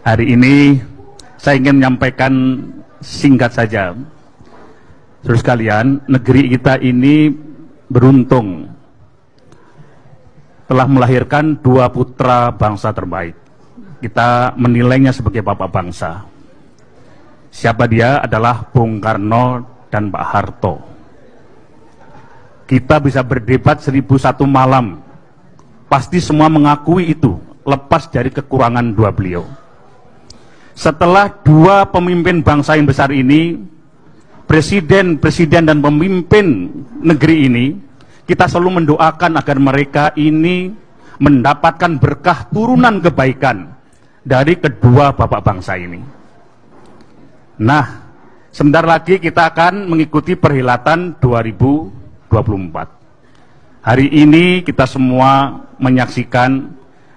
Hari ini saya ingin menyampaikan singkat saja. Saudara sekalian, negeri kita ini beruntung telah melahirkan dua putra bangsa terbaik. Kita menilainya sebagai bapak bangsa. Siapa dia? Adalah Bung Karno dan Pak Harto. Kita bisa berdebat 1001 malam, pasti semua mengakui itu, lepas dari kekurangan dua beliau. Setelah dua pemimpin bangsa yang besar ini, presiden dan pemimpin negeri ini, kita selalu mendoakan agar mereka ini mendapatkan berkah turunan kebaikan dari kedua bapak bangsa ini. Nah, sebentar lagi kita akan mengikuti perhelatan 2024. Hari ini kita semua menyaksikan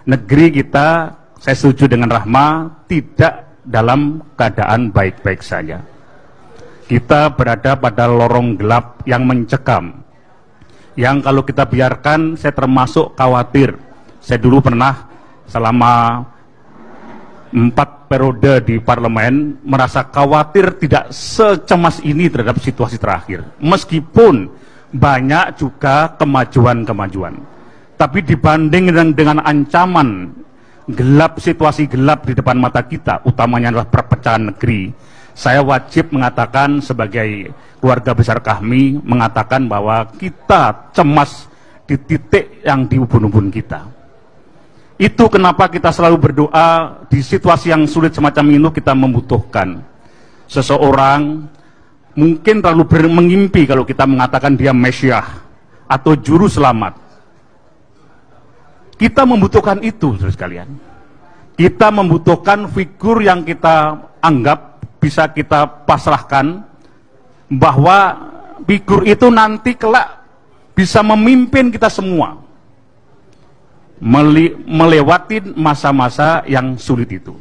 negeri kita, saya setuju dengan Rahma, tidak dalam keadaan baik-baik saja. Kita berada pada lorong gelap yang mencekam, yang kalau kita biarkan, saya termasuk khawatir. Saya dulu pernah selama 4 periode di parlemen merasa khawatir tidak secemas ini terhadap situasi terakhir. Meskipun banyak juga kemajuan-kemajuan, tapi dibanding dengan ancaman gelap, situasi gelap di depan mata kita, utamanya adalah perpecahan negeri, saya wajib mengatakan sebagai keluarga besar kami, mengatakan bahwa kita cemas di titik yang di ubun-ubun kita. Itu kenapa kita selalu berdoa di situasi yang sulit semacam ini. Kita membutuhkan seseorang, mungkin terlalu mengimpi kalau kita mengatakan dia Mesias atau juru selamat. Kita membutuhkan itu, saudara sekalian. Kita membutuhkan figur yang kita anggap bisa kita pasrahkan, bahwa figur itu nanti kelak bisa memimpin kita semua melewati masa-masa yang sulit itu.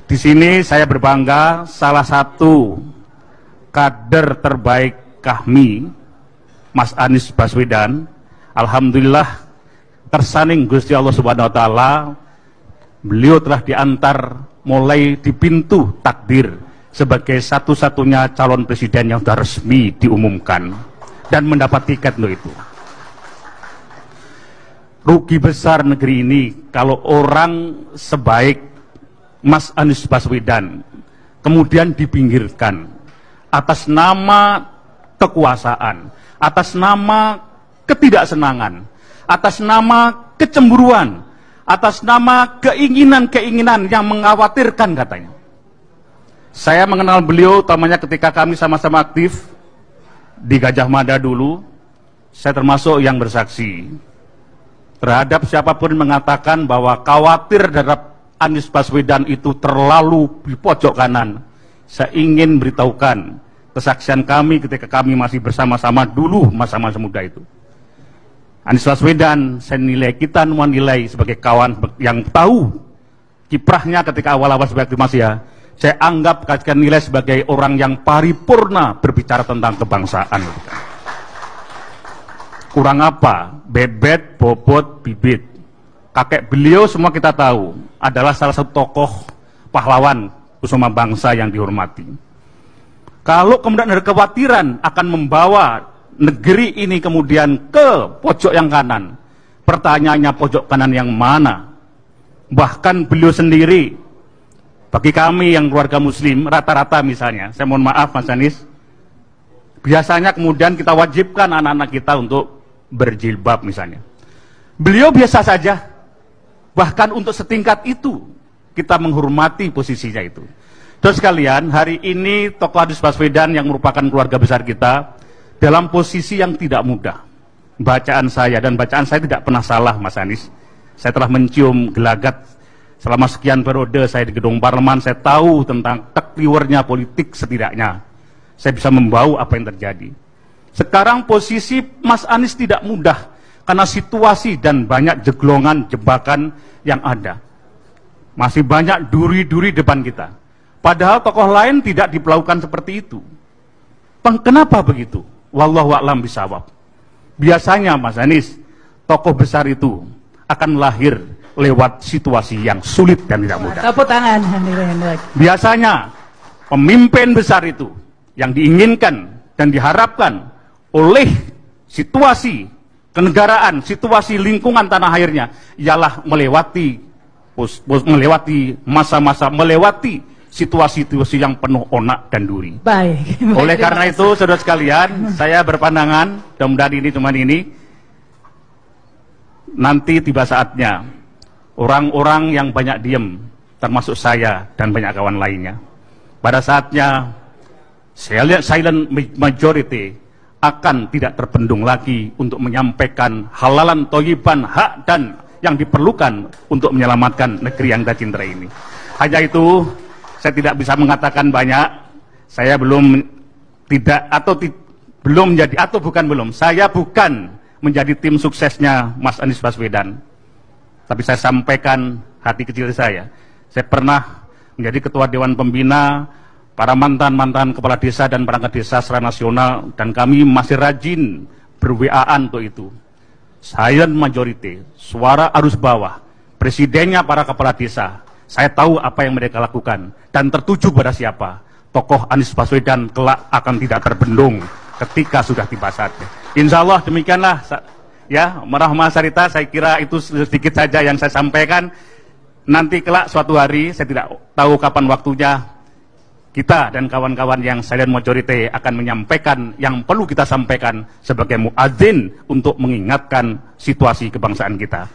Di sini saya berbangga, salah satu kader terbaik kami, Mas Anies Baswedan, alhamdulillah tersaning Gusti Allah Subhanahu wa taala, beliau telah diantar mulai di pintu takdir sebagai satu-satunya calon presiden yang sudah resmi diumumkan dan mendapat tiket untuk itu. Rugi besar negeri ini kalau orang sebaik Mas Anies Baswedan kemudian dipinggirkan atas nama kekuasaan, atas nama ketidaksenangan, atas nama kecemburuan, atas nama keinginan-keinginan yang mengkhawatirkan katanya. Saya mengenal beliau utamanya ketika kami sama-sama aktif di Gajah Mada dulu. Saya termasuk yang bersaksi terhadap siapapun mengatakan bahwa khawatir terhadap Anies Baswedan itu terlalu di pojok kanan. Saya ingin beritahukan kesaksian kami ketika kami masih bersama-sama dulu masa-masa muda itu. Anies Baswedan, saya nilai, kita semua nilai sebagai kawan yang tahu kiprahnya ketika awal-awal sebagai aktivis ya. Saya anggap kajian nilai sebagai orang yang paripurna berbicara tentang kebangsaan. Kurang apa? Bebet, bobot, bibit. Kakek beliau semua kita tahu adalah salah satu tokoh pahlawan kusuma bangsa yang dihormati. Kalau kemudian ada kekhawatiran akan membawa negeri ini kemudian ke pojok yang kanan, pertanyaannya pojok kanan yang mana? Bahkan beliau sendiri, bagi kami yang keluarga muslim, rata-rata misalnya, saya mohon maaf Mas Anies, biasanya kemudian kita wajibkan anak-anak kita untuk berjilbab misalnya. Beliau biasa saja, bahkan untuk setingkat itu kita menghormati posisinya itu. Terus sekalian, hari ini tokoh Anies Baswedan yang merupakan keluarga besar kita dalam posisi yang tidak mudah. Bacaan saya tidak pernah salah Mas Anies. Saya telah mencium gelagat selama sekian periode saya di gedung parlemen. Saya tahu tentang tekliwernya politik setidaknya. Saya bisa membau apa yang terjadi. Sekarang posisi Mas Anies tidak mudah karena situasi dan banyak jeglongan, jebakan yang ada. Masih banyak duri-duri depan kita. Padahal tokoh lain tidak diperlakukan seperti itu. Kenapa begitu? Wallahu a'lam bishawab. Biasanya Mas Anies, tokoh besar itu akan lahir lewat situasi yang sulit dan tidak mudah. Tepuk tangan. Biasanya pemimpin besar itu yang diinginkan dan diharapkan oleh situasi kenegaraan, situasi lingkungan tanah airnya ialah melewati masa-masa, melewati situasi-situasi yang penuh onak dan duri. Baik. Oleh karena itu, saudara sekalian, saya berpandangan, mudah-mudahan ini cuma ini, nanti tiba saatnya orang-orang yang banyak diem, termasuk saya dan banyak kawan lainnya, pada saatnya silent majority akan tidak terbendung lagi untuk menyampaikan halalan toyiban, hak dan yang diperlukan untuk menyelamatkan negeri yang kita cintai ini. Hanya itu, saya tidak bisa mengatakan banyak. Saya belum saya bukan menjadi tim suksesnya Mas Anies Baswedan. Tapi saya sampaikan hati kecil saya. Saya pernah menjadi ketua Dewan Pembina, para mantan-mantan kepala desa dan perangkat desa secara nasional, dan kami masih rajin ber-WA-an untuk itu. Silent majority, suara arus bawah, presidennya para kepala desa. Saya tahu apa yang mereka lakukan dan tertuju pada siapa. Tokoh Anies Baswedan kelak akan tidak terbendung ketika sudah tiba saatnya. Insya Allah demikianlah ya, Merahma Sarita, saya kira itu sedikit saja yang saya sampaikan. Nanti kelak suatu hari, saya tidak tahu kapan waktunya, kita dan kawan-kawan yang silent majority akan menyampaikan yang perlu kita sampaikan sebagai muadzin untuk mengingatkan situasi kebangsaan kita.